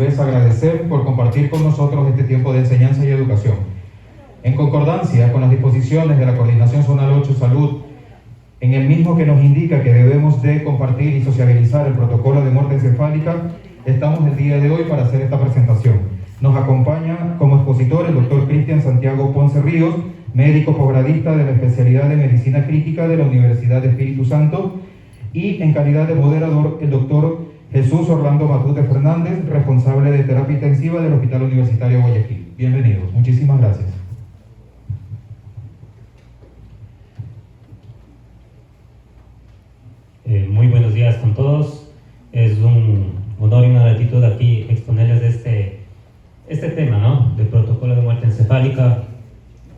vez agradecer por compartir con nosotros este tiempo de enseñanza y educación. En concordancia con las disposiciones de la Coordinación Zonal 8 Salud, en el mismo que nos indica que debemos de compartir y sociabilizar el protocolo de muerte encefálica, estamos el día de hoy para hacer esta presentación. Nos acompaña como expositor el doctor Cristian Santiago Ponce Ríos, médico posgradista de la especialidad de Medicina Crítica de la Universidad de Espíritu Santo, y en calidad de moderador el doctor Jesús Orlando Matute Fernández, responsable de terapia intensiva del Hospital Universitario Guayaquil. Bienvenidos, muchísimas gracias. Muy buenos días con todos. Es un honor y una gratitud aquí exponerles este tema, ¿no? Del protocolo de muerte encefálica,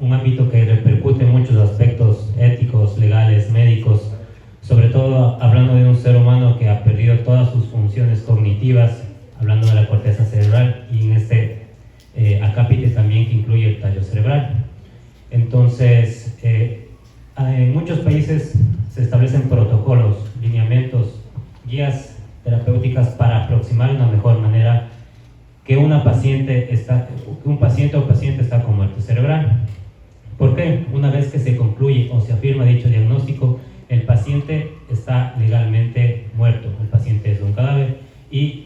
un ámbito que repercute en muchos aspectos éticos, legales, médicos, sobre todo hablando de un ser humano que ha perdido todas sus funciones cognitivas, hablando de la corteza cerebral, y en este acápite también que incluye el tallo cerebral. Entonces, en muchos países se establecen protocolos, lineamientos, guías terapéuticas para aproximar de una mejor manera que un paciente o paciente está con muerte cerebral. ¿Por qué? Una vez que se concluye o se afirma dicho diagnóstico, el paciente está legalmente muerto, el paciente es un cadáver, y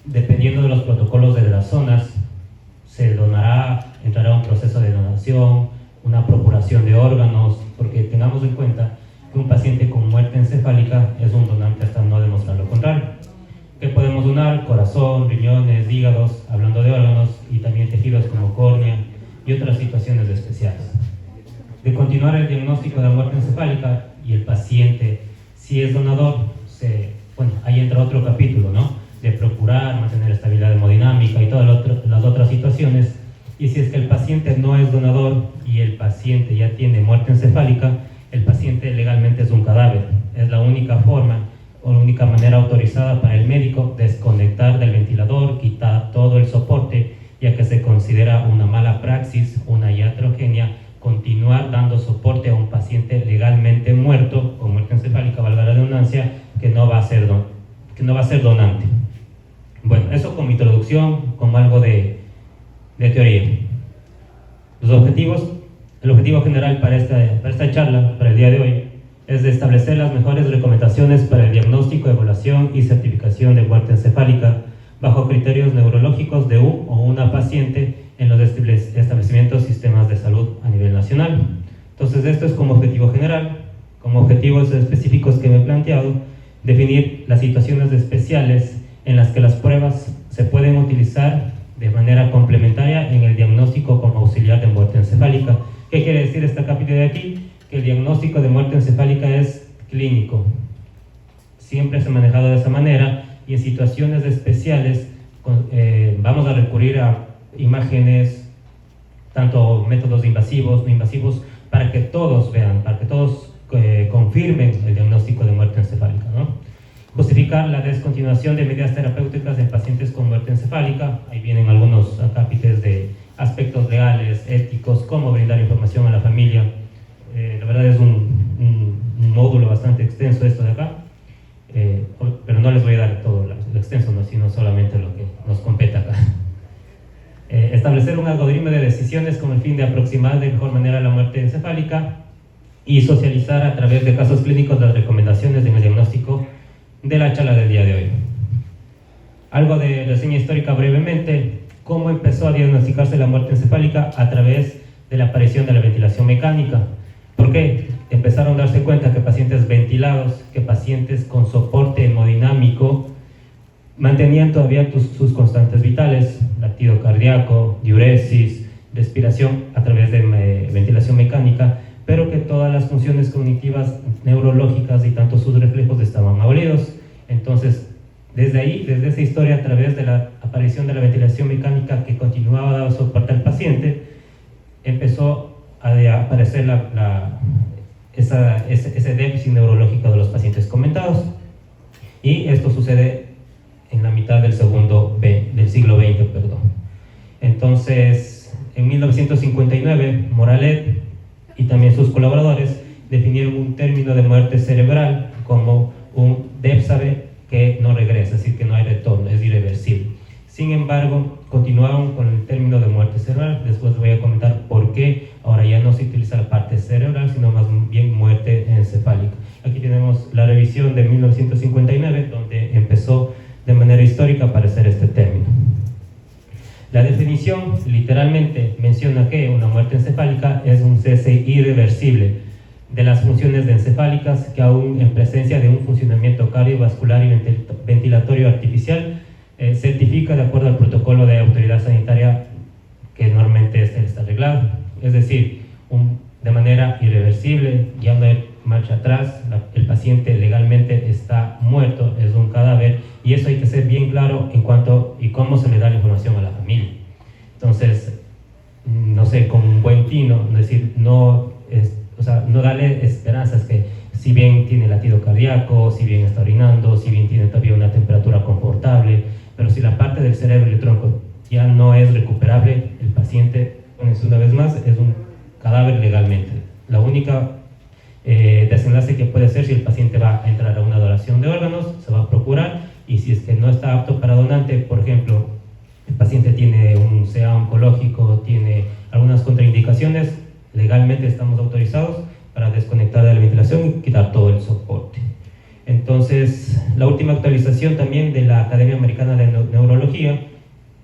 dependiendo de los protocolos de las zonas, entrará un proceso de donación, una procuración de órganos, porque tengamos en cuenta que un paciente con muerte encefálica es un donante hasta no demostrar lo contrario. ¿Qué podemos donar? Corazón, riñones, hígados, hablando de órganos, y también tejidos como córnea y otras situaciones especiales. De continuar el diagnóstico de la muerte encefálica y el paciente, si es donador, ahí entra otro capítulo, ¿no? De procurar mantener estabilidad hemodinámica y todas las otras situaciones. Y si es que el paciente no es donador y el paciente ya tiene muerte encefálica, el paciente legalmente es un cadáver. Es la única forma o la única manera autorizada para el médico desconectar del ventilador, quitar todo el soporte, ya que se considera una mala praxis, una iatrogenia, continuar dando soporte a un paciente legalmente muerto o muerte encefálica, valga la redundancia, que no va a ser donante. Bueno, eso como introducción, como algo de teoría. El objetivo general para esta charla, para el día de hoy, es de establecer las mejores recomendaciones para el diagnóstico, evaluación y certificación de muerte encefálica bajo criterios neurológicos de un o una paciente en los establecimientos sistemas de salud a nivel nacional. Entonces, esto es como objetivo general. Como objetivos específicos que me he planteado, definir las situaciones especiales en las que las pruebas se pueden utilizar de manera complementaria en el diagnóstico como auxiliar de muerte encefálica. ¿Qué quiere decir esta capítulo de aquí? Que el diagnóstico de muerte encefálica es clínico. Siempre se ha manejado de esa manera, y en situaciones especiales vamos a recurrir a imágenes, tanto métodos invasivos, no invasivos, para que todos vean, para que todos confirmen el diagnóstico de muerte encefálica, ¿no? Justificar la descontinuación de medidas terapéuticas en pacientes con muerte encefálica. Ahí vienen algunos acápites de aspectos legales, éticos, cómo brindar información a la familia. La verdad es un módulo bastante extenso esto de acá, pero no les voy a dar todo lo extenso, ¿no? Sino solamente lo que nos compete acá. Establecer un algoritmo de decisiones con el fin de aproximar de mejor manera la muerte encefálica y socializar a través de casos clínicos las recomendaciones en el diagnóstico de la charla del día de hoy. Algo de reseña histórica brevemente. ¿Cómo empezó a diagnosticarse la muerte encefálica? A través de la aparición de la ventilación mecánica. ¿Por qué? Empezaron a darse cuenta que pacientes ventilados, que pacientes con soporte hemodinámico mantenían todavía sus constantes vitales, latido cardíaco, diuresis, respiración a través de ventilación mecánica, pero que todas las funciones cognitivas, neurológicas y tanto sus reflejos estaban abolidos. Entonces, desde ahí, desde esa historia, a través de la aparición de la ventilación mecánica que continuaba dando soporte al paciente, empezó a aparecer ese déficit neurológico de los pacientes comentados. Y esto sucede en la mitad del siglo XX, perdón. Entonces, en 1959, Moralet y también sus colaboradores definieron un término de muerte cerebral como un DEPSABE que no regresa, es decir, que no hay retorno, es irreversible. Sin embargo, continuaron con el término de muerte cerebral. Después voy a comentar por qué ahora ya no se utiliza la parte cerebral, sino más bien muerte encefálica. Aquí tenemos la revisión de 1959, donde empezó de manera histórica a aparecer este término. La definición literalmente menciona que una muerte encefálica es un cese irreversible de las funciones encefálicas que aún en presencia de un funcionamiento cardiovascular y ventilatorio artificial certifica de acuerdo al protocolo de autoridad sanitaria que normalmente está arreglado. Es decir, de manera irreversible, ya no hay marcha atrás, el paciente legalmente está muerto, es un cadáver, y eso hay que ser bien claro en cuanto y cómo se le da la información a la familia. Entonces, no sé, con un buen tino, es decir, no darle esperanzas que si bien tiene latido cardíaco, si bien está orinando, si bien tiene todavía una temperatura confortable, pero si la parte del cerebro y el tronco ya no es recuperable, el paciente, una vez más, es un cadáver legalmente. La única desenlace que puede ser si el paciente va a entrar a una donación de órganos, se va a procurar, y si es que no está apto para donante, por ejemplo, el paciente tiene un CA oncológico, tiene algunas contraindicaciones, legalmente estamos autorizados para desconectar de la ventilación y quitar todo el soporte. Entonces, la última actualización también de la Academia Americana de Neurología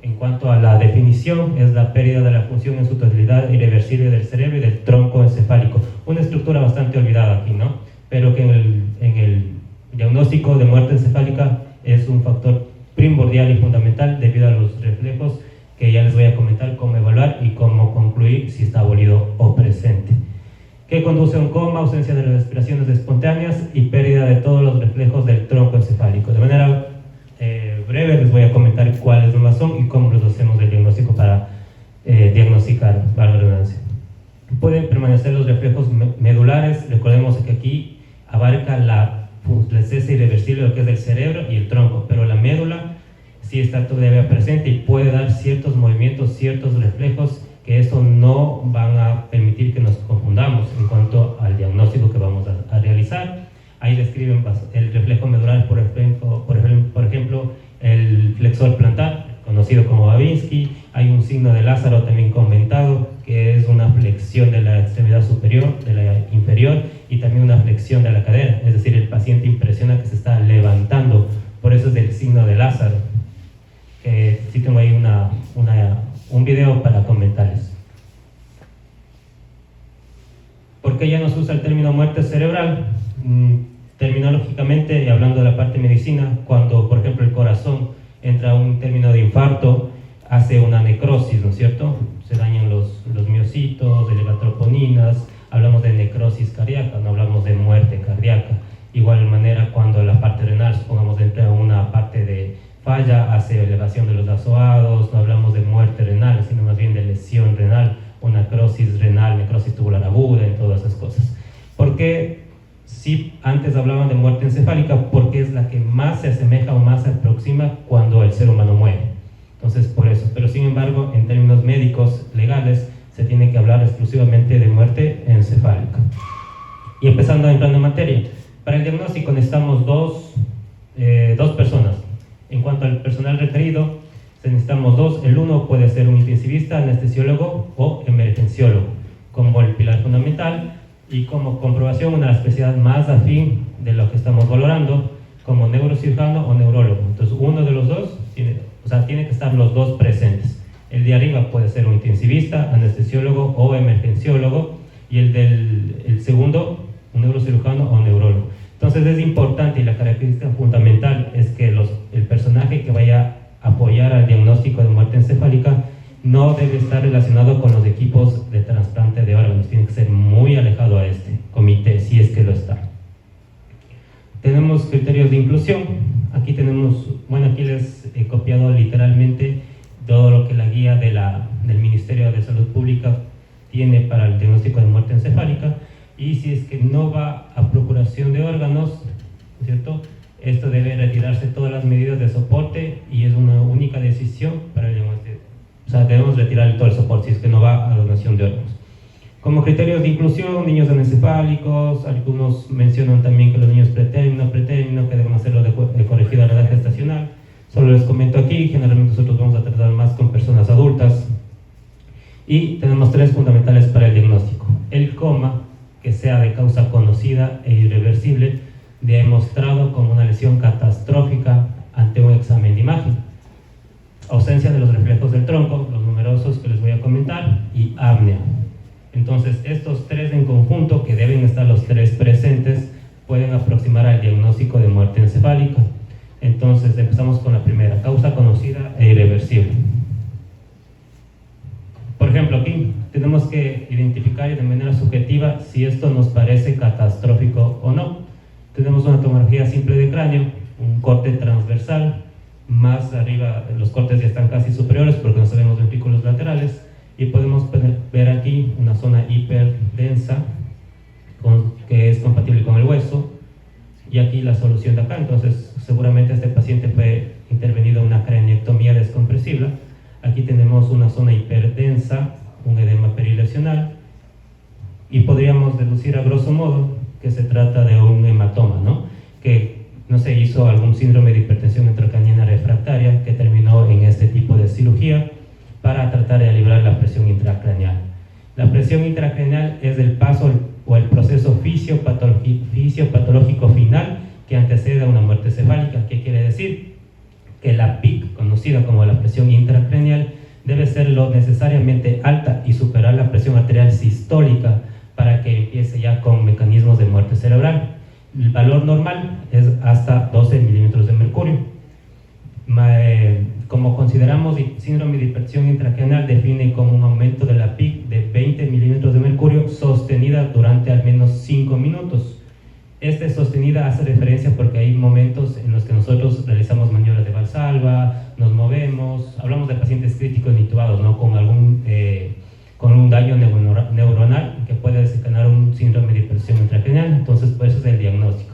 en cuanto a la definición es la pérdida de la función en su totalidad irreversible del cerebro y del tronco encefálico. Una estructura bastante olvidada aquí, ¿no? Pero que en el diagnóstico de muerte encefálica es un factor primordial y fundamental debido a los reflejos que ya les voy a comentar cómo evaluar y cómo concluir si está abolido o presente. Que conduce a un coma, ausencia de las respiraciones espontáneas y pérdida de todos los reflejos del tronco encefálico. De manera breve les voy a comentar cuáles son y cómo los hacemos el diagnóstico para diagnosticar, para la redundancia. Pueden permanecer los reflejos medulares. Recordemos que aquí abarca la cese irreversible de lo que es el cerebro y el tronco, pero la médula sí está todavía presente y puede dar ciertos movimientos, ciertos reflejos que eso no van a permitir que nos confundamos en cuanto al diagnóstico que vamos a realizar. Ahí describen el reflejo medular, por ejemplo, el flexor plantar, conocido como Babinski. Hay un signo de Lázaro también comentado, que es una flexión de la extremidad superior, de la inferior, y también una flexión de la cadera, es decir, el paciente impresiona que se está levantando, por eso es el signo de Lázaro. Sí tengo ahí un video para comentarles. ¿Por qué ya no se usa el término muerte cerebral? Terminológicamente, y hablando de la parte de medicina, cuando por ejemplo el corazón entra a un término de infarto, hace una necrosis, ¿no es cierto? Se dañan los miocitos, eleva troponinas, hablamos de necrosis cardíaca, no hablamos de muerte cardíaca. Igual manera, cuando la parte renal, supongamos, entra a una parte de falla, hace elevación de los vasovados, no hablamos de muerte renal, sino más bien de lesión renal, o necrosis renal, necrosis tubular aguda, en todas esas cosas. ¿Por qué? Si antes hablaban de muerte encefálica, porque es la que más se asemeja o más se aproxima cuando el ser humano muere. Entonces, por eso. Pero sin embargo, en términos médicos, legales, se tiene que hablar exclusivamente de muerte encefálica. Y empezando entrando en materia. Para el diagnóstico necesitamos dos personas. En cuanto al personal requerido, necesitamos dos. El uno puede ser un intensivista, anestesiólogo o emergenciólogo, como el pilar fundamental, y como comprobación una especialidad más afín de lo que estamos valorando, como neurocirujano o neurólogo. Entonces uno de los dos tiene que estar los dos presentes. El de arriba puede ser un intensivista, anestesiólogo o emergenciólogo, y el segundo un neurocirujano o neurólogo. Entonces es importante, y la característica fundamental es que el personaje que vaya a apoyar al diagnóstico de muerte encefálica no debe estar relacionado con los equipos de trasplante de órganos, tiene que ser muy alejado a este comité, si es que lo está. Tenemos criterios de inclusión. Aquí tenemos, aquí les he copiado literalmente todo lo que la guía del Ministerio de Salud Pública tiene para el diagnóstico de muerte encefálica, y si es que no va a procuración de órganos, ¿cierto? Esto debe retirarse todas las medidas de soporte y es una única decisión para el diagnóstico. Debemos retirar todo el soporte si es que no va a donación de órganos. Como criterios de inclusión, niños anencefálicos, algunos mencionan también que los niños pretérmino, que deben hacerlo de corregida a la edad gestacional. Solo les comento aquí, generalmente nosotros vamos a tratar más con personas adultas y tenemos 3 fundamentales para el diagnóstico. El coma, que sea de causa conocida e irreversible, demostrado como una lesión catastrófica ante un examen de imagen. Ausencia de los reflejos del tronco, los numerosos que les voy a comentar, y apnea. Entonces, estos 3 en conjunto, que deben estar los 3 presentes, pueden aproximar al diagnóstico de muerte encefálica. Entonces, empezamos con la primera, causa conocida e irreversible. Por ejemplo, aquí tenemos que identificar de manera subjetiva si esto nos parece catastrófico o no. Tenemos una tomografía simple de cráneo, un corte transversal, más arriba los cortes ya están casi superiores porque no sabemos ventrículos laterales, y podemos ver aquí una zona hiperdensa que es compatible con el hueso, y aquí la solución de acá. Entonces seguramente este paciente fue intervenido en una craniectomía descompresiva. Aquí tenemos una zona hiperdensa, un edema perilesional, y podríamos deducir a grosso modo que se trata de un hematoma, ¿no? Que no se hizo algún síndrome de hipertensión intracraniana refractaria que terminó en este tipo de cirugía para tratar de liberar la presión intracraneal. La presión intracraneal es el paso o el proceso fisiopatológico final que antecede a una muerte cefálica. ¿Qué quiere decir? Que la PIC, conocida como la presión intracraneal, debe ser lo necesariamente alta y superar la presión arterial sistólica para que empiece ya con mecanismos de muerte cerebral. El valor normal es hasta 12 milímetros de mercurio. Como consideramos, síndrome de hipertensión intracraneal define como un aumento de la PIC de 20 milímetros de mercurio sostenida durante al menos 5 minutos. Esta sostenida hace referencia porque hay momentos en los que nosotros realizamos maniobras de Valsalva, nos movemos, hablamos de pacientes críticos intubados, ¿no? Con un daño neuronal que puede desencadenar un síndrome de hipertensión intracraneal. Entonces, por eso es el diagnóstico.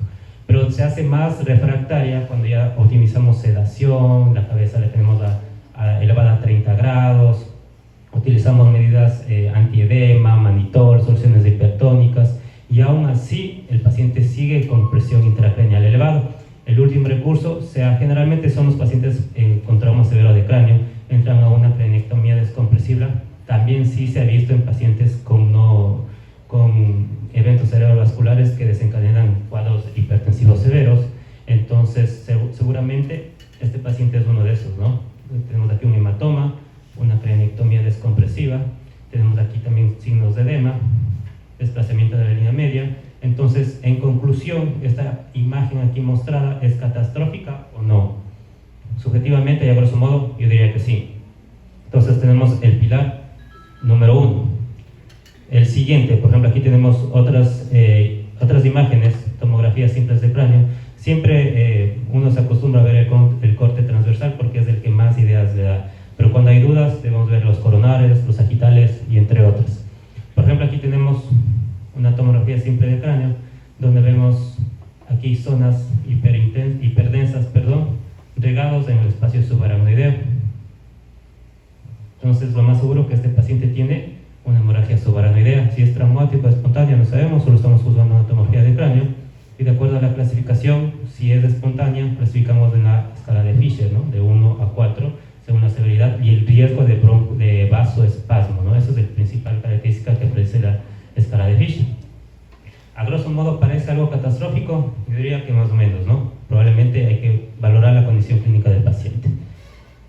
Pero se hace más refractaria cuando ya optimizamos sedación, la cabeza la tenemos elevada a 30 grados, utilizamos medidas antiedema, manitol, soluciones hipertónicas, y aún así el paciente sigue con presión intracraneal elevada. El último recurso, generalmente son los pacientes con trauma severo de cráneo, entran a una craniectomía descompresiva. También sí se ha visto en pacientes con eventos cerebrovasculares que desencadenan cuadros hipertensivos severos. Entonces seguramente este paciente es uno de esos, ¿no? Tenemos aquí un hematoma, una craniectomía descompresiva, tenemos aquí también signos de edema, desplazamiento de la línea media. Entonces, en conclusión, esta imagen aquí mostrada, ¿es catastrófica o no? Subjetivamente y a grosso modo, yo diría que sí. Entonces tenemos el pilar número 1. El siguiente, por ejemplo, aquí tenemos otras imágenes, tomografías simples de cráneo. Siempre uno se acostumbra a ver el corte transversal porque es el que más ideas le da. Pero cuando hay dudas, debemos ver los coronares, los sagitales y entre otros. Por ejemplo, aquí tenemos una tomografía simple de cráneo, donde vemos aquí zonas hiperdensas, regados en el espacio subaracnoideo. Entonces, lo más seguro que este paciente tiene una hemorragia subaracnoidea. Si es traumático o espontánea, no sabemos, solo estamos juzgando una tomografía de cráneo. Y de acuerdo a la clasificación, si es espontánea, clasificamos en la escala de Fisher, ¿no? De 1 a 4, según la severidad y el riesgo de vasoespasmo, ¿no? Esa es la principal característica que ofrece la escala de Fisher. A grosso modo, ¿parece algo catastrófico? Yo diría que más o menos, ¿no? Probablemente hay que valorar la condición clínica del paciente.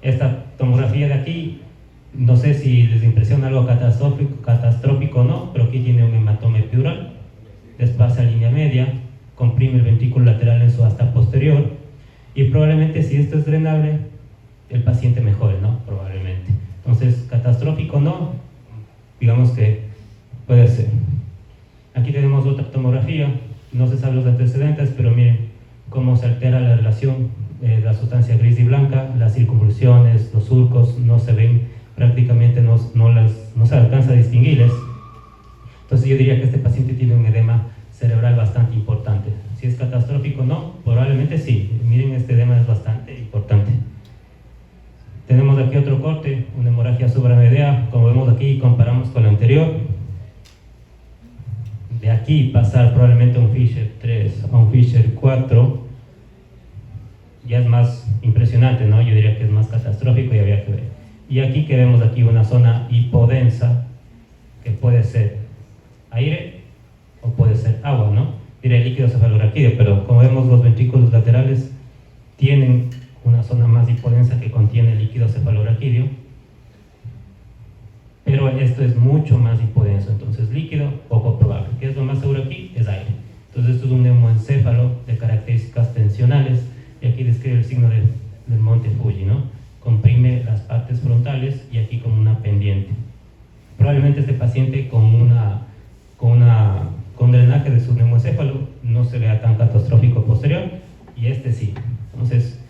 Esta tomografía de aquí, no sé si les impresiona algo catastrófico o no, pero aquí tiene un hematoma epidural, desplaza línea media, comprime el ventrículo lateral en su asta posterior, y probablemente si esto es drenable, el paciente mejore, ¿no? Probablemente. Entonces, catastrófico no, digamos que puede ser. Aquí tenemos otra tomografía, no se saben los antecedentes, pero miren cómo se altera la relación de la sustancia gris y blanca, las circunvoluciones, los surcos no se ven, prácticamente no se alcanza a distinguirles. Entonces yo diría que este paciente tiene un edema cerebral bastante importante. Si es catastrófico o no, probablemente sí. Miren, este edema es bastante importante. Tenemos aquí otro corte, una hemorragia subaracnoidea, como vemos aquí, comparamos con la anterior. De aquí pasar probablemente a un Fisher 3, a un Fisher 4, ya es más impresionante, ¿no? Yo diría que es más catastrófico y habría que ver. Y aquí que vemos aquí una zona hipodensa, que puede ser aire o puede ser agua, ¿no? Diría líquido cefalorraquídeo, pero como vemos los ventrículos laterales tienen una zona más hipodensa que contiene líquido cefalorraquídeo, pero esto es mucho más hipodenso, entonces líquido, poco probable. ¿Qué es lo más seguro aquí? Es aire. Entonces esto es un neumoencéfalo de características tensionales, y aquí describe el signo del monte Fuji, ¿no? Comprime las partes frontales y aquí como una pendiente. Probablemente este paciente con drenaje de su neumoencéfalo no se vea tan catastrófico posterior, y este sí. Entonces,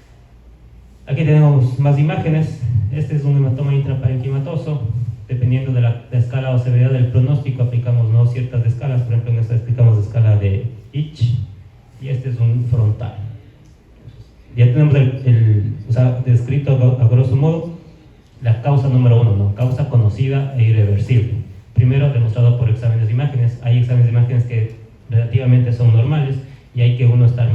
aquí tenemos más imágenes. Este es un hematoma intraparenquimatoso. Dependiendo de la escala o severidad del pronóstico, aplicamos no ciertas escalas. Por ejemplo, en esta aplicamos la escala de Itch, y este es un frontal. Ya tenemos o sea, descrito a grosso modo la causa número 1, ¿no? Causa conocida e irreversible. Primero, demostrado por exámenes de imágenes. Hay exámenes de imágenes que relativamente son normales, y hay que uno estar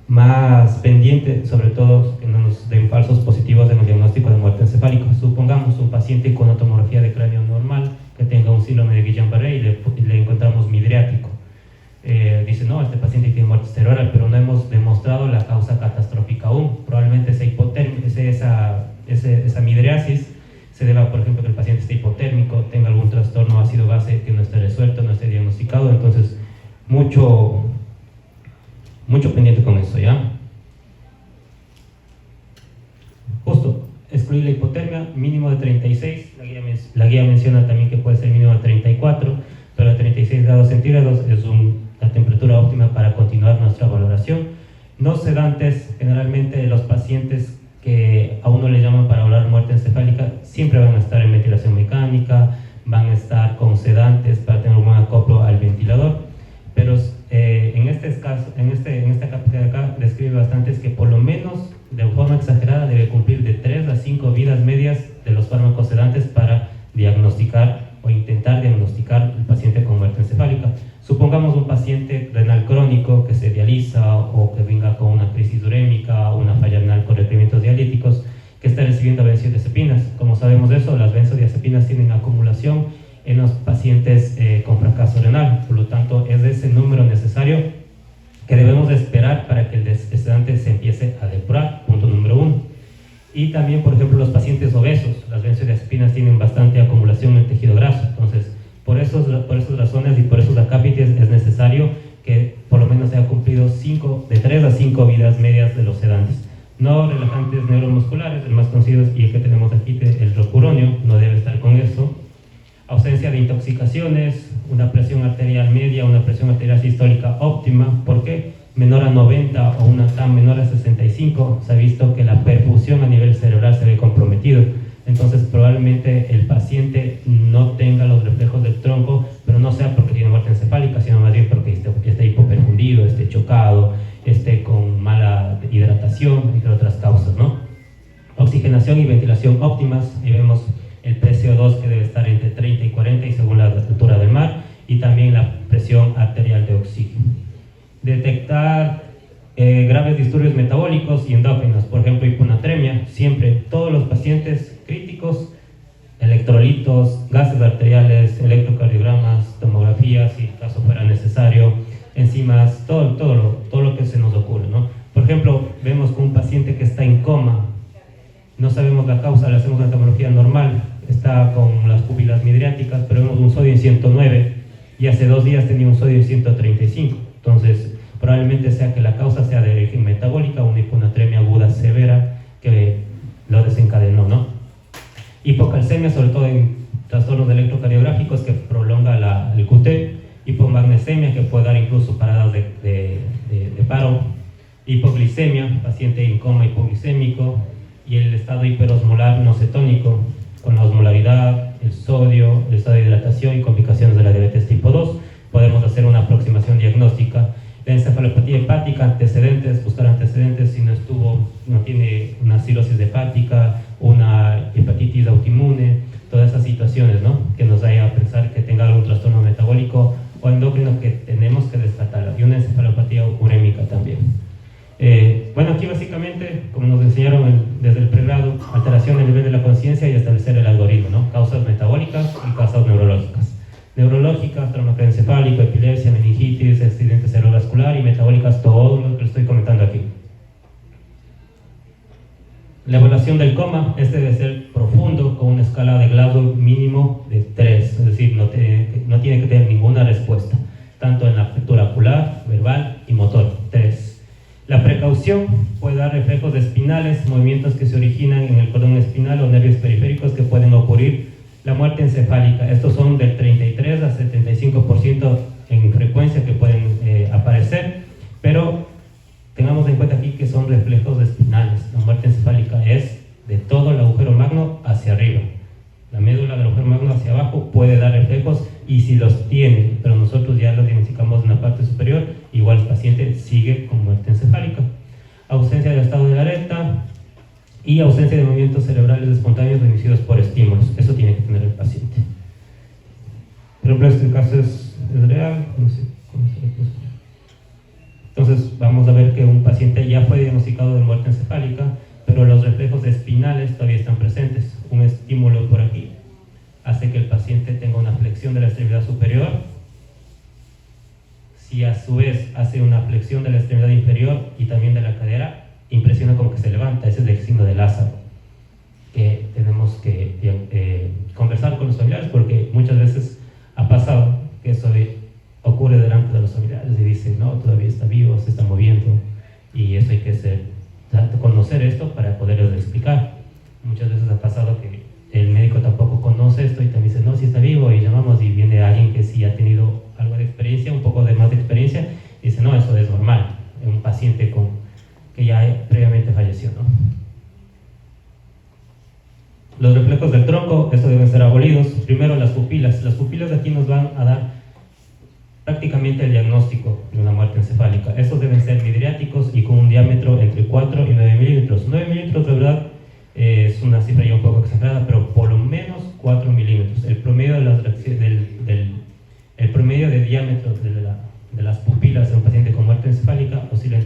más pendiente, sobre todo que no nos den falsos positivos en el diagnóstico de muerte encefálica. Supongamos un paciente con una tomografía de cráneo normal que tenga un síndrome de Guillain-Barré y le encontramos midriático. Dice, no, este paciente tiene muerte cerebral, pero no hemos demostrado la causa catastrófica aún. Probablemente esa midriasis se deba, por ejemplo, que el paciente esté hipotérmico, tenga algún trastorno ácido-base que no esté resuelto, no esté diagnosticado. Entonces, mucho pendiente con eso, ¿ya? Justo, excluir la hipotermia, mínimo de 36, la guía menciona también que puede ser mínimo de 34, pero 36 grados centígrados es la temperatura óptima para continuar nuestra valoración. No sedantes, generalmente los pacientes que a uno le llaman para valorar muerte encefálica siempre van a estar en ventilación mecánica, van a estar con sedantes para tener un buen acoplo al ventilador, pero en este caso, en esta cápsula de acá describe bastantes que por lo menos de forma exagerada debe cumplir de 3 a 5 vidas medias de los fármacos sedantes para diagnosticar o intentar diagnosticar el paciente con muerte encefálica. Supongamos un paciente renal crónico que se dializa o que venga con una crisis urémica o una falla renal con requerimientos dialíticos, que está recibiendo benzodiazepinas. Como sabemos de eso, las benzodiazepinas tienen acumulación en los pacientes con fracaso renal. Por lo tanto, es de ese número necesario que debemos de esperar para que el sedante se empiece a depurar, punto número 1. Y también, por ejemplo, los pacientes obesos, las benzodiazepinas tienen bastante acumulación en tejido graso. Entonces, por esas razones y por esos acápites es necesario que por lo menos haya cumplido de 3 a 5 vidas medias de los sedantes. No relajantes neuromusculares, el más conocido y el que tenemos aquí, el rocuronio, no debe estar con eso. Ausencia de intoxicaciones, una presión arterial media, una presión arterial sistólica óptima. ¿Por qué? Menor a 90 o una TAM menor a 65, se ha visto que la perfusión a nivel cerebral se ve comprometido. Entonces probablemente el paciente no tenga los reflejos del tronco, pero no sea porque tiene muerte encefálica, sino más bien porque esté hipoperfundido, esté chocado, esté con mala hidratación, entre otras causas, ¿no? Oxigenación y ventilación óptimas, y vemos el PCO2 que debe estar entre 30 y 40 y según la altura del mar, y también la presión arterial de oxígeno. Detectar graves disturbios metabólicos y endócrinos, por ejemplo hiponatremia, siempre todos los pacientes críticos, electrolitos, gases arteriales, electrocardiogramas, tomografías si caso fuera necesario, enzimas, todo lo que se nos ocurre, ¿no? Por ejemplo, vemos con un paciente que está en coma, no sabemos la causa, le hacemos una tomografía normal, está con las pupilas midriáticas, pero vemos un sodio en 109 y hace 2 días tenía un sodio en 135, entonces probablemente sea que la causa sea de origen metabólica, una hiponatremia aguda severa que lo desencadenó, ¿no? Hipocalcemia, sobre todo en trastornos electrocardiográficos que prolonga el QT, hipomagnesemia que puede dar incluso paradas de paro, hipoglicemia, paciente en coma hipoglicémico, y el estado hiperosmolar no cetónico, con la osmolaridad, el sodio, el estado de hidratación y complicaciones de la diabetes tipo 2, podemos hacer una aproximación diagnóstica. La encefalopatía hepática, antecedentes, buscar antecedentes si no tiene una cirrosis hepática, una hepatitis autoinmune, todas esas situaciones, ¿no? Que nos vaya a pensar que tenga algún trastorno metabólico o endocrino que tenemos que descartar, y una encefalopatía urémica también. Bueno, la conciencia y establecer el algoritmo, ¿no? Causas metabólicas y causas neurológicas. Neurológicas, trauma craneoencefálico, epilepsia, meningitis, accidente cerebrovascular, y metabólicas, todo lo que estoy comentando aquí. La evaluación del coma, debe ser profundo, con una escala de Glasgow mínimo de 3, es decir, no tiene que tener ninguna respuesta, tanto en la apertura ocular, verbal y motor, 3. La precaución puede dar reflejos espinales, movimientos que se originan en el cordón espinal o nervios periféricos que pueden ocurrir. La muerte encefálica, estos son del 33 a 75% en frecuencia que pueden aparecer, pero tengamos en cuenta aquí que son reflejos espinales. La muerte encefálica es de todo el agujero magno hacia arriba. La médula del agujero magno hacia abajo puede dar reflejos, y si los tiene, pero nosotros ya los diagnosticamos en la parte superior, igual el paciente sigue con muerte encefálica. Ausencia del estado de alerta y ausencia de movimientos cerebrales espontáneos inducidos por estímulos. Eso tiene que tener el paciente. Por ejemplo, este caso es real, no sé cómo se le puso. Entonces vamos a ver que un paciente ya fue diagnosticado de muerte encefálica, pero los reflejos espinales todavía están presentes. Un estímulo por aquí hace que el paciente tenga una flexión de la extremidad superior. Si a su vez hace una flexión de la extremidad inferior y también de la cadera, impresiona como que se levanta. Ese es el signo de Lázaro, que tenemos que conversar con los familiares, porque muchas veces ha pasado que eso ocurre delante de los familiares y dicen, no, todavía está vivo, se está moviendo, y eso hay que conocer esto para poderles explicar. Muchas veces ha pasado que el médico tampoco conoce esto y también dice, no, si está vivo, y llamamos y viene alguien que sí ha tenido algo de experiencia, un poco de más de experiencia, y dice, no, eso es normal en un paciente que ya previamente falleció, ¿no? Los reflejos del tronco, estos deben ser abolidos. Primero, las pupilas. Las pupilas de aquí nos van a dar prácticamente el diagnóstico de una muerte encefálica. Estos deben ser midriáticos y con un diámetro entre 4 y 9 milímetros. 9 milímetros, de verdad, es una cifra ya un poco exagerada, pero por lo menos 4 milímetros. El promedio el promedio de diámetro de las pupilas de un paciente con muerte encefálica oscila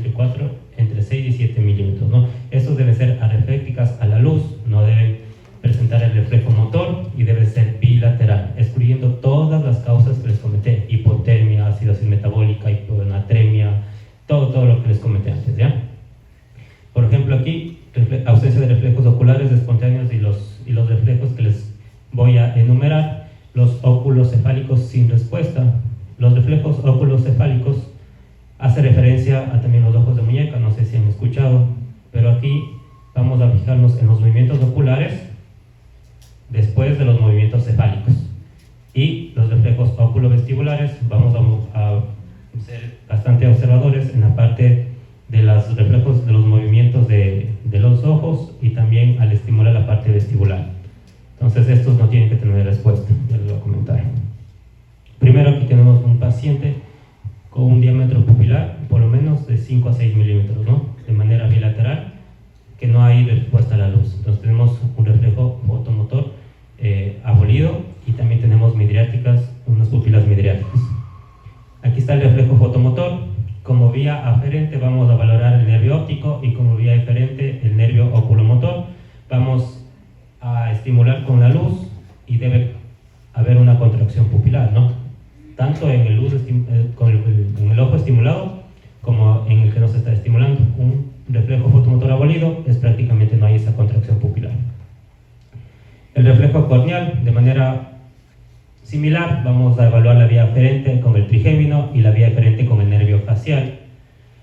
entre 6 y 7 milímetros, ¿no? Estos deben ser areflécticas a la luz, no deben presentar el reflejo motor y debe ser bilateral, excluyendo todas las causas que les comenté: hipotermia, acidosis metabólica, hiponatremia, todo lo que les comenté antes, ¿ya? Por ejemplo, aquí, ausencia de reflejos oculares espontáneos y los reflejos que les voy a enumerar. Los óculos cefálicos sin respuesta. Los reflejos óculos-cefálicos hace referencia a también los ojos de muñeca, no sé si han escuchado, pero aquí vamos a fijarnos en los movimientos oculares después de los movimientos cefálicos. Y los reflejos óculo-vestibulares, vamos a ser bastante observadores en la parte de los reflejos de los movimientos de los ojos y también al estimular la parte vestibular. Entonces estos no tienen que tener respuesta, ya les voy a comentar. Primero, aquí tenemos un paciente con un diámetro pupilar por lo menos de 5 a 6 milímetros, ¿no? De manera bilateral, que no hay respuesta a la luz. Entonces tenemos un reflejo fotomotor abolido, y también tenemos midriáticas, unas pupilas midriáticas. Aquí está el reflejo fotomotor. Como vía aferente vamos a valorar el nervio óptico, y como vía eferente el nervio oculomotor. Vamos a estimular con la luz y debe haber una contracción pupilar, ¿no? Tanto en el ojo estimulado como en el que nos está estimulando. Un reflejo fotomotor abolido es prácticamente no hay esa contracción pupilar. El reflejo corneal, de manera similar, vamos a evaluar la vía aferente con el trigémino y la vía eferente con el nervio facial.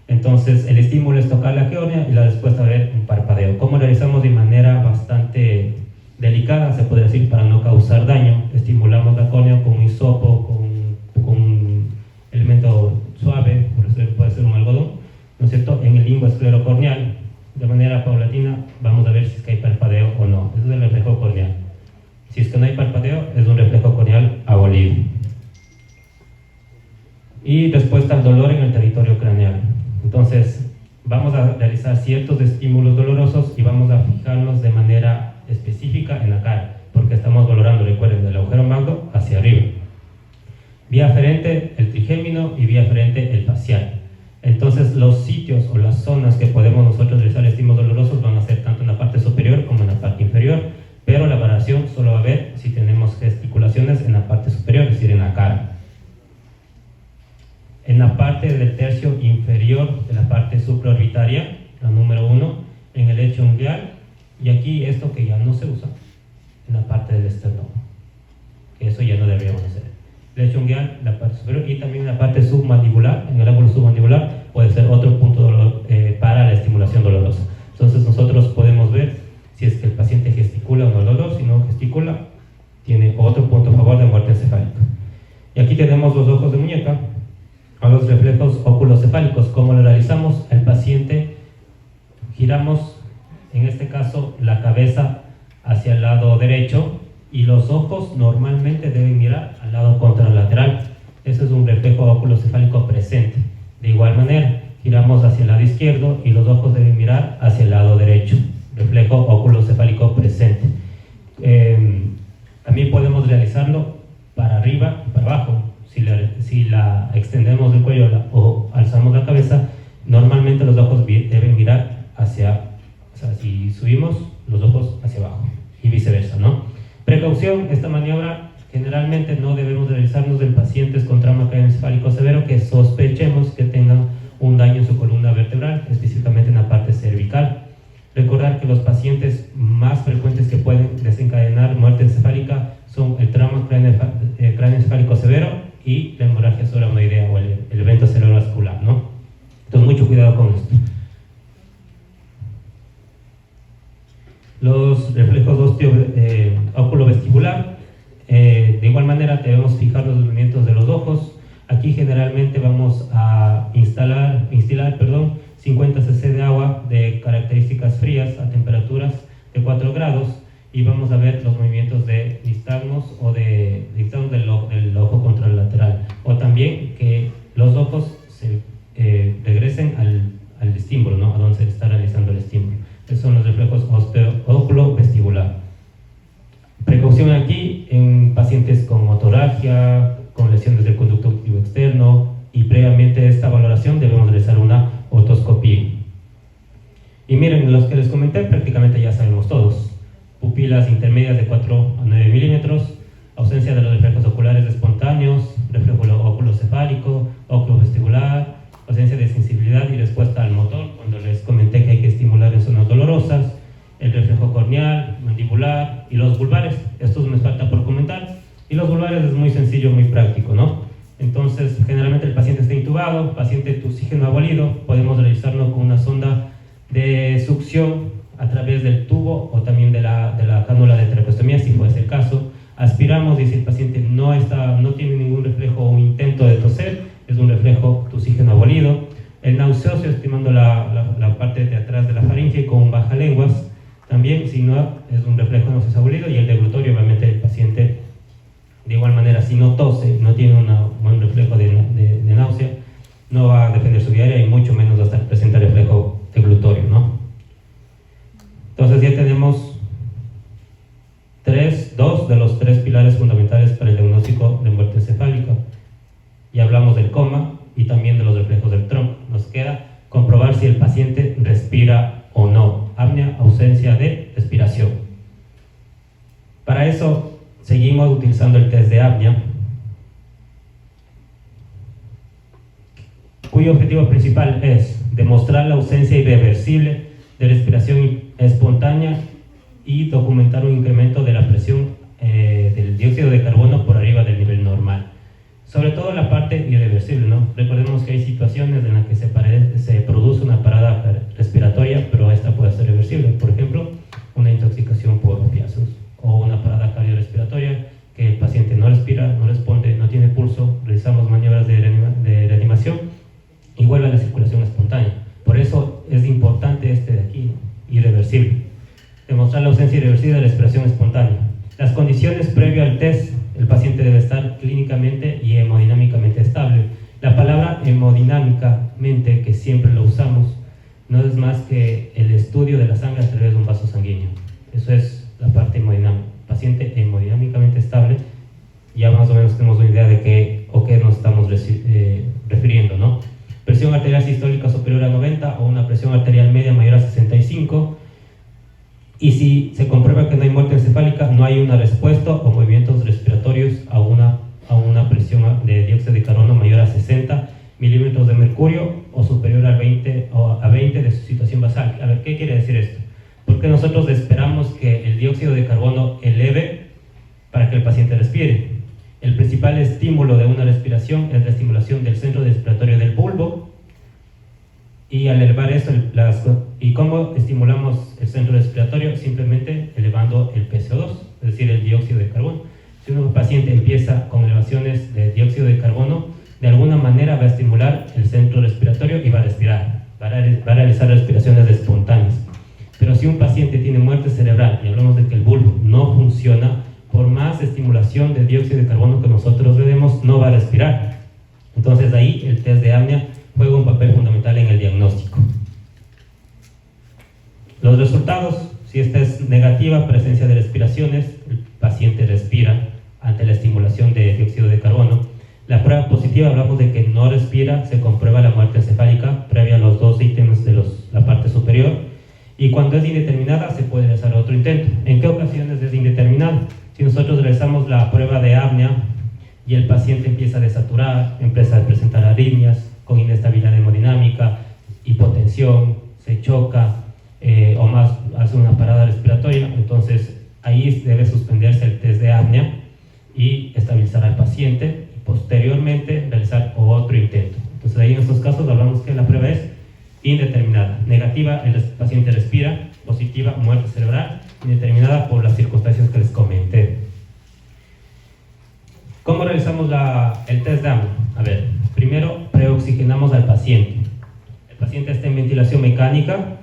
Entonces, el estímulo es tocar la córnea y la respuesta va a haber un parpadeo. ¿Cómo realizamos? De manera bastante delicada, se podría decir, para no causar daño. Estimulamos la córnea con un hisopo, con un elemento suave, por eso puede ser un algodón, ¿no es cierto? En el limbo esclerocorneal, de manera paulatina, vamos a ver si es que hay parpadeo o no. Eso es el reflejo corneal. Si es que no hay parpadeo, es un reflejo corneal abolido. Y respuesta al dolor en el territorio craneal. Entonces, vamos a realizar ciertos estímulos dolorosos y vamos a fijarnos de manera específica en la cara, porque estamos valorando, recuerden, del agujero magno hacia arriba. Vía aferente el trigémino y vía aferente el facial. Entonces, los sitios o las zonas que podemos nosotros realizar estímulos dolorosos van a ser tanto en la parte superior como en la parte inferior. pero la variación solo va a haber si tenemos gesticulaciones en la parte superior, es decir, en la cara. En la parte del tercio inferior de la parte supraorbitaria, la número 1, en el lecho unguial, y aquí esto que ya no se usa, en la parte del esternón, que eso ya no deberíamos hacer. Lecho unguial, la parte superior, y también la parte submandibular, en el ángulo submandibular, puede ser otro punto para la estimulación dolorosa. Entonces nosotros podemos ver si es que el paciente gesticula o no el dolor. Si no gesticula, tiene otro punto a favor de muerte encefálica. Y aquí tenemos los ojos de muñeca, a los reflejos oculocefálicos. ¿Cómo lo realizamos? El paciente giramos, en este caso, la cabeza hacia el lado derecho y los ojos normalmente deben mirar al lado contralateral. Ese es un reflejo oculocefálico presente. De igual manera, giramos hacia el lado izquierdo y los ojos deben mirar hacia el lado derecho. Reflejo oculocefálico presente. También podemos realizarlo para arriba y para abajo. Si la extendemos el cuello o alzamos la cabeza, normalmente los ojos deben mirar hacia, o sea, si subimos, los ojos hacia abajo y viceversa, ¿no? Precaución, esta maniobra generalmente no debemos realizarnos en pacientes con trauma craneoencefálico severo que sospechemos que tengan un daño en su columna vertebral, específicamente en la parte cervical. Recordar que los pacientes más frecuentes que pueden desencadenar muerte encefálica son el trauma craneoencefálico severo y la hemorragia subaracnoidea o el evento cerebrovascular, ¿no? Entonces, mucho cuidado con esto. Los reflejos oculovestibular, de igual manera debemos fijar los movimientos de los ojos. Aquí generalmente vamos a instilar 50 cc de agua de características frías a temperaturas de 4 grados y vamos a ver los movimientos de nistagmos o de nistagmos del ojo contralateral, o también que los ojos se regresen al estímulo, ¿no? A donde se está realizando el estímulo. Esos son los reflejos oculovestibular. Precaución aquí en pacientes con otorragia, con lesiones del conducto auditivo externo, y previamente a esta valoración debemos realizar una otoscopía. Y miren, los que les comenté prácticamente ya sabemos todos. Pupilas intermedias de 4 a 9 milímetros, ausencia de los reflejos oculares espontáneos, reflejo oculocefálico, oculovestibular, ausencia de sensibilidad y respuesta al motor, cuando les comenté que hay que estimular en zonas dolorosas, el reflejo corneal, mandibular y los vulvares. Estos me falta por comentar. Y los vulvares es muy sencillo, muy práctico, ¿no? Entonces, generalmente el paciente está intubado, paciente de oxígeno abolido, podemos realizarlo con una sonda de succión a través del tubo o también de la cánula de traqueostomía, si fuese el caso. Aspiramos y si el paciente no tiene ningún reflejo o intento de toser, es un reflejo de oxígeno abolido. El nauseoso, estimando la parte de atrás de la faringe con bajalenguas, también, si no, es un reflejo nauseoso abolido. Y el deglutorio, obviamente, el paciente, de igual manera, si no tose, no tiene un buen reflejo de náusea, no va a defender su vía aérea y mucho menos hasta presenta reflejo deglutorio, ¿no? Entonces ya tenemos dos de los 3 pilares fundamentales para el diagnóstico de muerte encefálica. Ya hablamos del coma y también de los reflejos del tronco. Nos queda comprobar si el paciente respira o no. Apnea, ausencia de respiración. Para eso seguimos utilizando el test de apnea, cuyo objetivo principal es demostrar la ausencia irreversible de respiración espontánea y documentar un incremento de la presión del dióxido de carbono por arriba del nivel normal. Sobre todo la parte irreversible, ¿no? Recordemos que hay situaciones en las que se produce una parada respiratoria, pero esta puede ser reversible. Por ejemplo, una intoxicación por opiáceos o una parada cardiorrespiratoria, que el paciente no respira, no responde, no tiene pulso, realizamos maniobras de reanimación y vuelve a la circulación espontánea. Por eso es importante este de aquí, irreversible. Demostrar la ausencia irreversible de respiración espontánea. Las condiciones previo al test: el paciente debe estar clínicamente y hemodinámicamente estable. La palabra hemodinámicamente, que siempre lo usamos, no es más que el estudio de la sangre a través de un vaso sanguíneo. Eso es la parte hemodinámica. Paciente hemodinámicamente estable, ya más o menos tenemos una idea de qué nos estamos refiriendo, ¿no? Presión arterial sistólica superior a 90 o una presión arterial media mayor a 65. Y si se comprueba que no hay muerte encefálica, no hay una respuesta o movimientos respiratorios a una presión de dióxido de carbono mayor a 60 milímetros de mercurio o superior a 20 de su situación basal. A ver, ¿qué quiere decir esto? Porque nosotros esperamos que el dióxido de carbono eleve para que el paciente respire. El principal estímulo de una respiración es la estimulación del centro respiratorio del bulbo, y al elevar esto, ¿y cómo estimulamos el centro respiratorio? Simplemente elevando el PCO2, es decir, el dióxido de carbono. Si un paciente empieza con elevaciones de dióxido de carbono, de alguna manera va a estimular el centro respiratorio y va a respirar, va a realizar respiraciones espontáneas. Pero si un paciente tiene muerte cerebral y hablamos de que el bulbo no funciona, por más estimulación de dióxido de carbono que nosotros le demos, no va a respirar. Entonces ahí el test de apnea juega un papel fundamental en el diagnóstico. Los resultados: si esta es negativa, presencia de respiraciones, el paciente respira ante la estimulación de dióxido de carbono. La prueba positiva, hablamos de que no respira, se comprueba la muerte encefálica previa a los dos ítems de la parte superior. Y cuando es indeterminada, se puede realizar otro intento. ¿En qué ocasiones es indeterminada? Si nosotros realizamos la prueba de apnea y el paciente empieza a desaturar, empieza a presentar arritmias con inestabilidad hemodinámica, hipotensión, se choca o más hace una parada respiratoria, entonces ahí debe suspenderse el test de apnea y estabilizar al paciente y posteriormente realizar otro intento. Entonces ahí en estos casos hablamos que la prueba es indeterminada. Negativa, el paciente respira; positiva, muerte cerebral; indeterminada por las circunstancias que les comenté. ¿Cómo realizamos el test de apnea? A ver, primero preoxigenamos al paciente. El paciente está en ventilación mecánica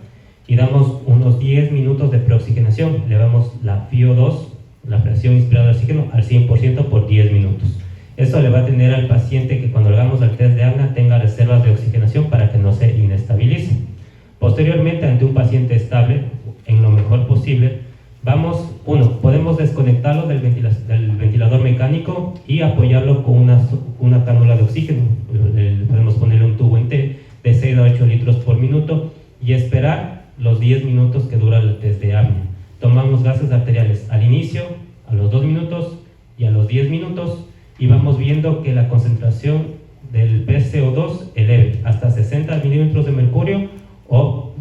y damos unos 10 minutos de preoxigenación. Elevamos la FiO2, la presión inspirada de oxígeno, al 100% por 10 minutos. Eso le va a tener al paciente que cuando le hagamos el test de apnea tenga reservas de oxigenación para que no se inestabilice. Posteriormente, ante un paciente estable, en lo mejor posible, podemos desconectarlo del ventilador mecánico y apoyarlo con una cánula de oxígeno. Podemos ponerle un tubo en T de 6 a 8 litros por minuto y esperar los 10 minutos que dura el test de apnea. Tomamos gases arteriales al inicio, a los 2 minutos y a los 10 minutos, y vamos viendo que la concentración del PCO2 eleve hasta 60 milímetros de mercurio o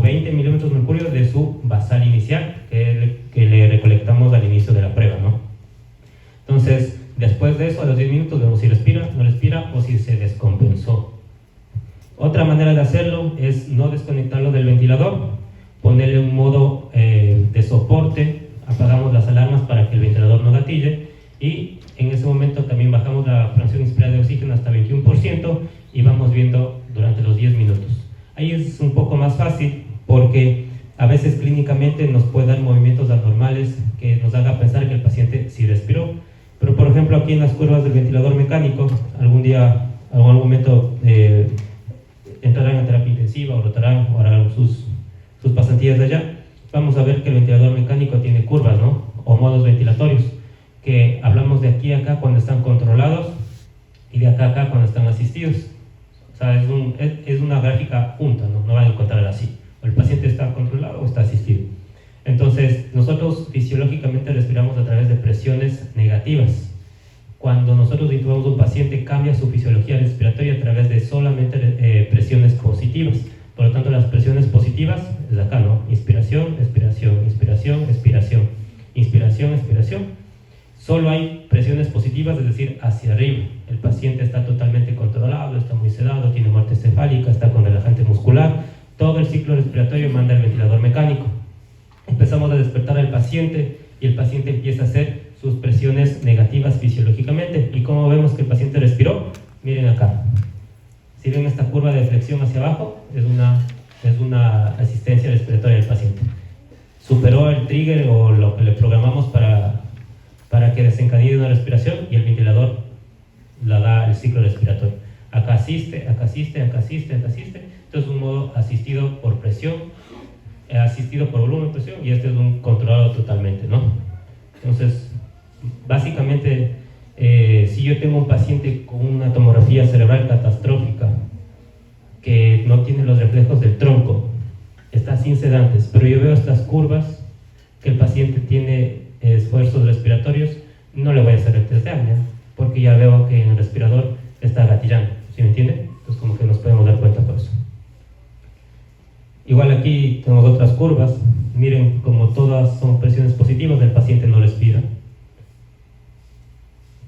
20 milímetros de mercurio de su basal inicial que le recolectamos al inicio de la prueba, ¿no? Entonces, después de eso, a los 10 minutos vemos si respira, no respira o si se descompensó. Otra manera de hacerlo es no desconectarlo del ventilador, ponerle un modo de soporte, apagamos las alarmas para que el ventilador no gatille y en ese momento también bajamos la presión inspirada de oxígeno hasta 21% y vamos viendo durante los 10 minutos. Ahí es un poco más fácil porque a veces clínicamente nos puede dar movimientos anormales que nos haga pensar que el paciente sí respiró. Pero por ejemplo aquí en las curvas del ventilador mecánico, algún momento entrarán en terapia intensiva o rotarán o harán sus pasantías de allá, vamos a ver que el ventilador mecánico tiene curvas, ¿no? O modos ventilatorios, que hablamos de aquí a acá cuando están controlados y de acá a acá cuando están asistidos. O sea, es una gráfica junta, ¿no? No van a encontrar así. O el paciente está controlado o está asistido. Entonces, nosotros fisiológicamente respiramos a través de presiones negativas. Cuando nosotros intubamos a un paciente, cambia su fisiología respiratoria a través de solamente presiones positivas. Por lo tanto, las presiones positivas es acá, ¿no? Inspiración, expiración, inspiración, expiración, inspiración, expiración. Solo hay presiones positivas, es decir, hacia arriba. El paciente está totalmente controlado, está muy sedado, tiene muerte encefálica, está con relajante muscular. Todo el ciclo respiratorio manda el ventilador mecánico. Empezamos a despertar al paciente y el paciente empieza a hacer sus presiones negativas fisiológicamente. ¿Y cómo vemos que el paciente respiró? Miren acá. Si ven esta curva de flexión hacia abajo, es una asistencia respiratoria del paciente. Superó el trigger o lo que le programamos para que desencadene una respiración y el ventilador la da el ciclo respiratorio. Acá asiste, acá asiste, acá asiste, acá asiste. Esto es un modo asistido por presión, asistido por volumen de presión, y este es un controlado totalmente, ¿no? Entonces, básicamente, si yo tengo un paciente con una tomografía cerebral catastrófica que no tiene los reflejos del tronco, está sin sedantes, pero yo veo estas curvas que el paciente tiene esfuerzos respiratorios, no le voy a hacer el test de apnea, porque ya veo que en el respirador está gatillando, ¿sí me entiende? Entonces como que nos podemos dar cuenta por eso. Igual aquí tenemos otras curvas, miren como todas son presiones positivas, el paciente no respira.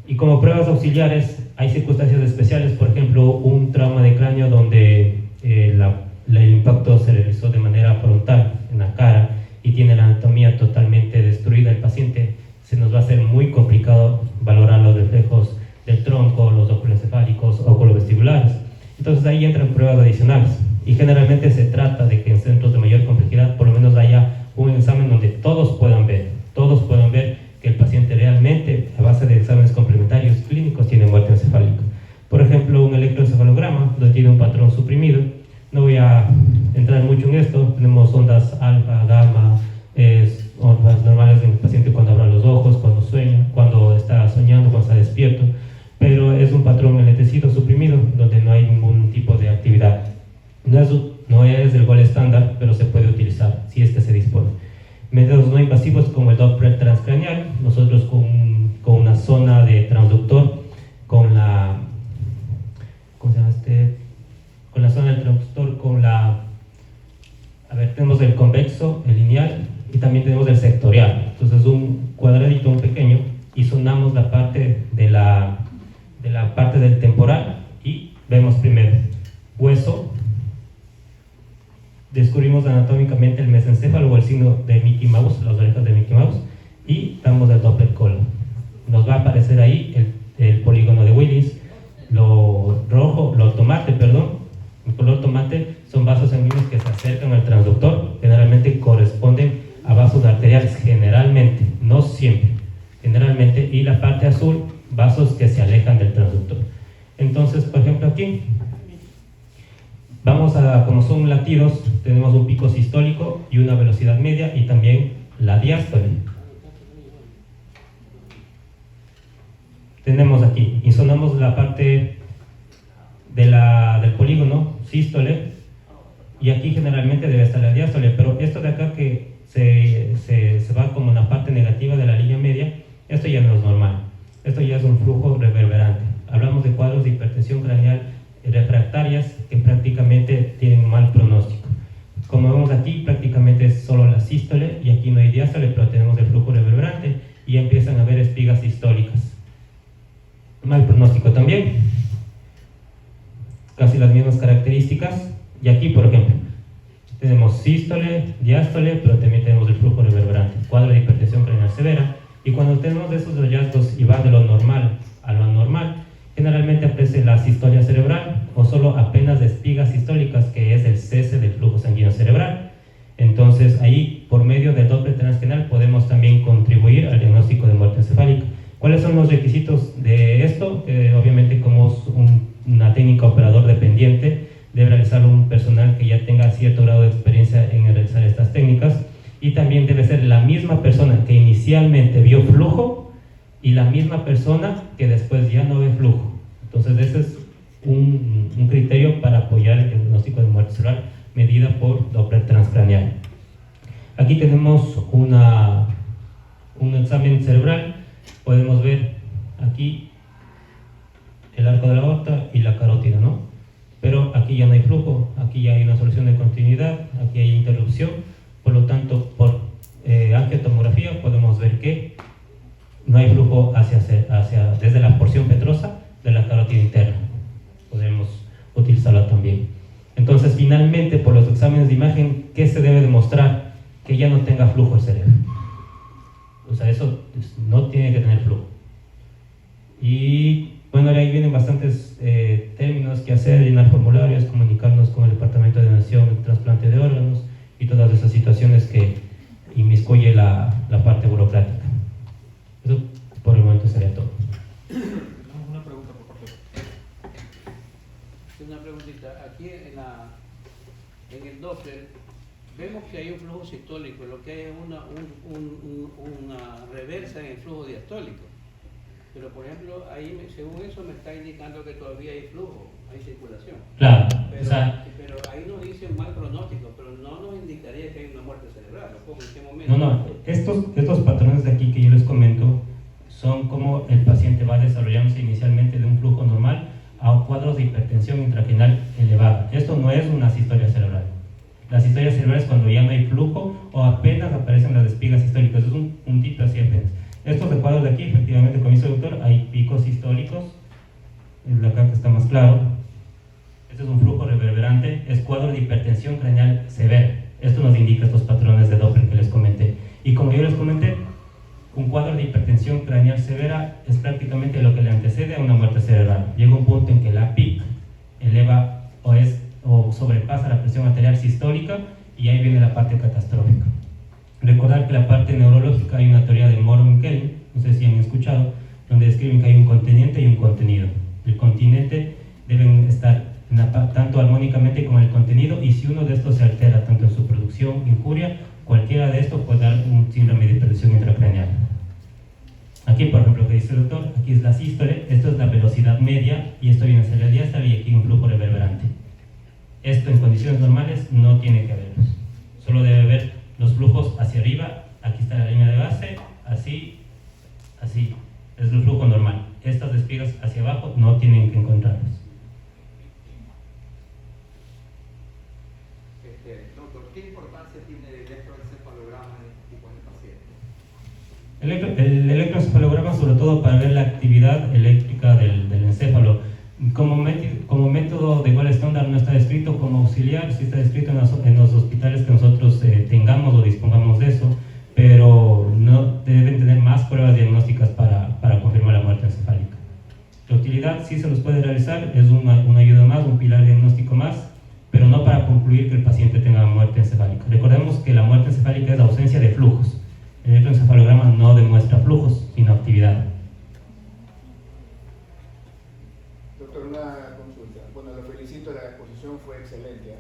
Y como pruebas auxiliares hay circunstancias especiales, por ejemplo un trauma de cráneo donde el impacto se realizó de manera frontal en la cara y tiene la anatomía totalmente destruida el paciente, se nos va a hacer muy complicado valorar los reflejos del tronco, los oculoencefálicos, oculovestibulares. Entonces ahí entran pruebas adicionales y generalmente se trata de que en centros de mayor complejidad por lo menos haya un examen donde todos puedan ver que el paciente realmente a base de exámenes complementarios clínicos tiene muerte encefálica. Por ejemplo, un electroencefalograma donde tiene un patrón suprimido. No voy a entrar mucho en esto, tenemos ondas alfa, gamma, ondas normales en el paciente cuando abre los ojos, cuando sueña, cuando está soñando, cuando está despierto, pero es un patrón enlentecido suprimido donde no hay ningún tipo de actividad. No es el gol estándar, pero se puede utilizar si es que se dispone. Métodos no invasivos como el Doppler transcraneal, nosotros con una zona de transductor, con la zona del transductor, tenemos el convexo, el lineal y también tenemos el sectorial. Entonces un cuadradito, un pequeño, y sonamos la parte de la parte del temporal y vemos primero hueso, descubrimos anatómicamente el mesencéfalo o el signo de Mickey Mouse, las orejas de Mickey Mouse, y damos el Doppler color. Nos va a aparecer ahí el polígono de Willis, lo color tomate son vasos sanguíneos que se acercan al transductor, generalmente corresponden a vasos arteriales, generalmente, no siempre, generalmente, y la parte azul, vasos que se alejan del transductor. Entonces, por ejemplo, aquí como son latidos, tenemos un pico sistólico y una velocidad media y también la diástole. Tenemos aquí, insonamos la parte del polígono, sístole, y aquí generalmente debe estar la diástole, pero esto de acá que se va como una parte negativa de la línea media, esto ya no es normal, esto ya es un flujo reverberante. Hablamos de cuadros de hipertensión craneal refractarias que prácticamente tienen mal pronóstico. Como vemos aquí, prácticamente es solo la sístole y aquí no hay diástole, pero tenemos el flujo reverberante y empiezan a haber espigas sistólicas. Mal pronóstico también. Casi las mismas características. Y aquí, por ejemplo, tenemos sístole, diástole, pero también tenemos el flujo reverberante. Cuadro de hipertensión craneal severa. Y cuando tenemos esos hallazgos y va de lo normal a lo anormal, generalmente aparece la sistolia cerebral o solo apenas espigas sistólicas, que es el cese del flujo sanguíneo cerebral. Entonces ahí, por medio del Doppler transcraneal, podemos también contribuir al diagnóstico de muerte encefálica. ¿Cuáles son los requisitos de esto? Obviamente, como es una técnica operador dependiente, debe realizarlo un personal que ya tenga cierto grado de experiencia en realizar estas técnicas, y también debe ser la misma persona que inicialmente vio flujo y la misma persona que después ya no ve flujo. Entonces ese es un criterio para apoyar el diagnóstico de muerte cerebral medida por Doppler transcraneal. Aquí tenemos un examen cerebral, podemos ver aquí el arco de la aorta y la carótida, ¿no? Pero aquí ya no hay flujo, aquí ya hay una solución de continuidad, aquí hay interrupción, por lo tanto por angiotomografía podemos ver que no hay flujo desde la porción petrosa de la carótida interna. Podemos utilizarla también. Entonces, finalmente, por los exámenes de imagen, ¿qué se debe demostrar? Que ya no tenga flujo el cerebro. O sea, eso no tiene que tener flujo. Y bueno, ahí vienen bastantes términos que hacer, llenar formularios, comunicarnos con el Departamento de Donación y Trasplante de Órganos y todas esas situaciones que inmiscuye la parte burocrática. Eso por el momento sería todo. Una pregunta, por favor. Una preguntita. Aquí en el Doppler vemos que hay un flujo sistólico, lo que hay es una reversa en el flujo diastólico. Pero por ejemplo, ahí según eso me está indicando que todavía hay flujo. hay circulación. Claro, Pero, o sea, pero ahí nos dice un mal pronóstico, pero no nos indicaría que hay una muerte cerebral. ¿O cómo, en qué momento? no, estos patrones de aquí que yo les comento son como el paciente va desarrollándose inicialmente de un flujo normal a cuadros de hipertensión intracranial elevada. Esto no es una sistolia cerebral. La sistolia cerebral es cuando ya no hay flujo o apenas aparecen las espigas sistólicas, es un puntito así apenas. Estos de cuadros de aquí, efectivamente, como dice el doctor, hay picos sistólicos, el de acá que está más claro. Este es un flujo reverberante, es cuadro de hipertensión craneal severa. Esto nos indica estos patrones de Doppler que les comenté. Y como yo les comenté, un cuadro de hipertensión craneal severa es prácticamente lo que le antecede a una muerte cerebral. Llega un punto en que la PIC eleva o sobrepasa la presión arterial sistólica y ahí viene la parte catastrófica. Recordar que la parte neurológica hay una teoría de Morrow-Kelly, no sé si han escuchado, donde describen que hay un conteniente y un contenido. El continente deben estar tanto armónicamente como el contenido, y si uno de estos se altera tanto en su producción, injuria, cualquiera de estos puede dar un síndrome de hipertensión intracraneal. Aquí, por ejemplo, lo que dice el doctor, aquí es la sístole, esto es la velocidad media y esto viene a ser la diástole y aquí un flujo reverberante. Esto en condiciones normales no tiene que haber, solo debe haber los flujos hacia arriba, aquí está la línea de base, así, así, es el flujo normal. Estas espigas hacia abajo no tienen que encontrarlos. Doctor, ¿qué importancia tiene el electroencefalograma en este tipo de pacientes? El electroencefalograma, sobre todo para ver la actividad eléctrica del encéfalo. Como método de igual estándar no está descrito, como auxiliar sí está descrito en los hospitales que nosotros tengamos o dispongamos de eso, pero no deben tener más pruebas diagnósticas para confirmar la muerte encefálica. La utilidad sí se los puede realizar, es una ayuda más, un pilar diagnóstico más, pero no para concluir que el paciente tenga muerte encefálica. Recordemos que la muerte encefálica es la ausencia de flujos. El electroencefalograma no demuestra flujos, sino actividad. Doctor, una consulta. Bueno, lo felicito, la exposición fue excelente.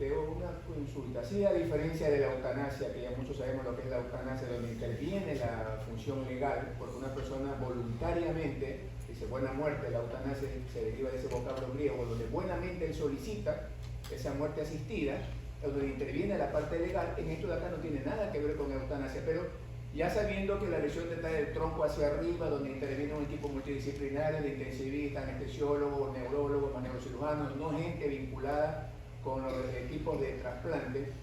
Una consulta. Sí, a diferencia de la eutanasia, que ya muchos sabemos lo que es la eutanasia, donde interviene la función legal, porque una persona voluntariamente dice buena muerte, la eutanasia se deriva de ese vocablo griego, donde buenamente él solicita esa muerte asistida, donde interviene la parte legal. En esto de acá no tiene nada que ver con eutanasia, pero ya sabiendo que la lesión está del tronco hacia arriba, donde interviene un equipo multidisciplinario de intensivistas, anestesiólogos, neurólogos, neurocirujanos, no gente vinculada con los equipos de trasplante.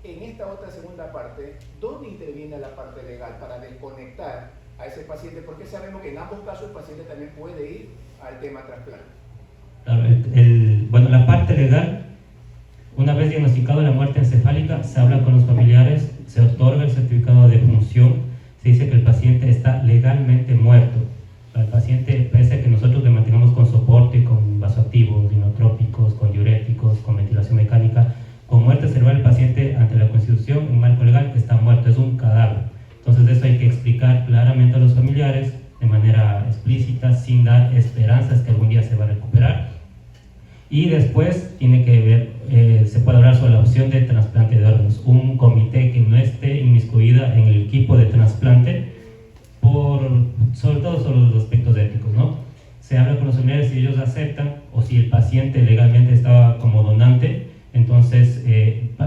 En esta otra segunda parte, ¿dónde interviene la parte legal para desconectar a ese paciente? Porque sabemos que en ambos casos el paciente también puede ir al tema trasplante. Claro, bueno, la parte legal, una vez diagnosticado la muerte encefálica, se habla con los familiares, se otorga el certificado de defunción, se dice que el paciente está legalmente muerto. O sea, el paciente, pese a que nosotros le mantengamos con soporte, con vasoactivos, inotrópicos, con diuréticos, con ventilación mecánica, con muerte cerebral el paciente ante la Constitución, en marco legal, está muerto, es un cadáver. Entonces eso hay que explicar claramente a los familiares de manera explícita, sin dar esperanzas que algún día se va a recuperar. Y después tiene que ver, se puede hablar sobre la opción de trasplante de órganos. Un comité que no esté inmiscuida en el equipo de trasplante, sobre todo sobre los aspectos éticos, ¿no? Se habla con los familiares si ellos aceptan o si el paciente legalmente estaba como donante, entonces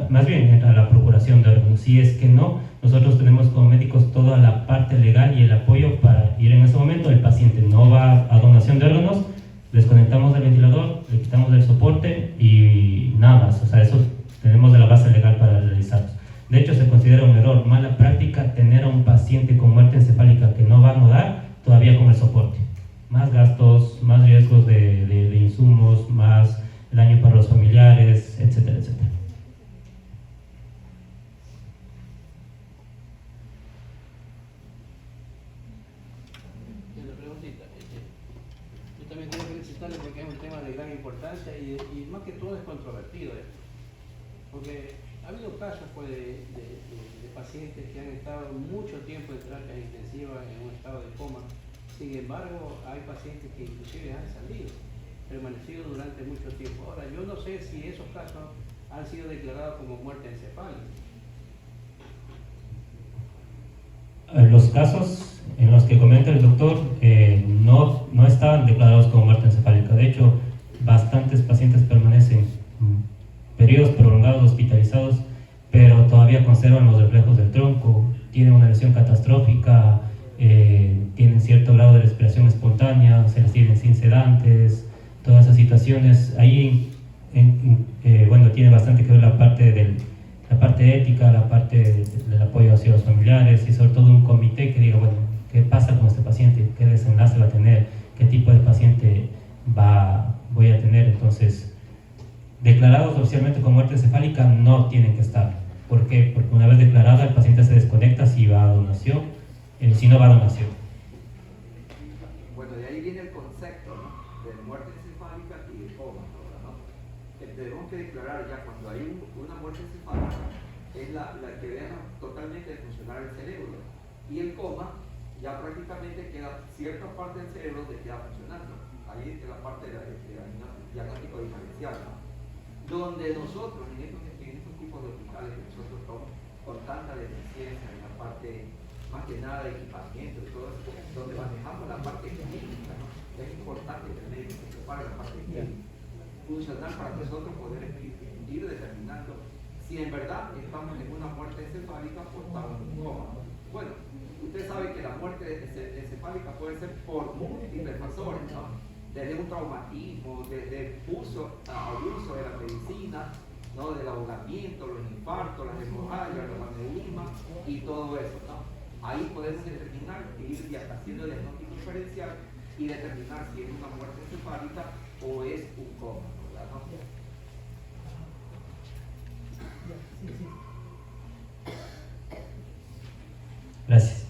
más bien entra a la procuración de órganos. Si es que no, nosotros tenemos como médicos toda la parte legal y el apoyo para ir en ese momento. El paciente no va a donación de órganos, desconectamos del ventilador, le quitamos el soporte y nada más. O sea, eso tenemos de la base legal para realizarlos. De hecho, se considera un error, mala práctica, tener a un paciente con muerte encefálica que no va a nodar todavía con el soporte. Más gastos, más riesgos de insumos, más daño para los familiares, etcétera, etcétera. Una preguntita. Yo también quiero felicitarle porque es un tema de gran importancia y más que todo es controvertido esto. Porque ha habido casos pues, de pacientes que han estado mucho tiempo en terapia intensiva en un estado de coma. Sin embargo, hay pacientes que inclusive han salido, permanecido durante mucho tiempo. Ahora, yo no sé si esos casos han sido declarados como muerte encefálica. Los casos en los que comenta el doctor no estaban declarados como muerte encefálica. De hecho, bastante recomendaciones. Ahí bueno, tiene bastante que ver la parte ética, la parte del apoyo hacia los familiares y sobre todo un comité que diga, bueno, ¿qué pasa con este paciente? ¿Qué desenlace va a tener? ¿Qué tipo de paciente voy a tener? Entonces, declarados oficialmente con muerte encefálica no tienen que estar. ¿Por qué? Porque una vez declarada el paciente se desconecta si va a donación, si no va a donación. Bueno, de ahí viene el concepto, ¿no?, de muerte encefálica y de coma, ¿no? Que tenemos que declarar ya cuando hay una muerte encefálica, es la que deja totalmente de funcionar el cerebro. Y el coma, ya prácticamente queda cierta parte del cerebro que queda funcionando. Ahí es la parte del diagnóstico diferencial, ¿no? Donde nosotros, en estos tipos de hospitales que nosotros estamos con tanta deficiencia en la parte, más que nada, de equipamiento y todo eso, donde manejamos la parte clínica, ¿no? Es importante que el médico se prepare la parte clínica funcional para nosotros poder ir determinando si en verdad estamos en una muerte encefálica o estamos en un coma. Bueno, usted sabe que la muerte encefálica puede ser por múltiples factores, ¿no? Desde un traumatismo, desde abuso de la medicina, ¿no?, del ahogamiento, los infartos, las hemorragias, los aneurismas y todo eso, ¿no? Ahí podemos determinar, ir haciendo el diagnóstico diferencial y determinar si es una muerte encefálica o es un coma, ¿verdad? Gracias.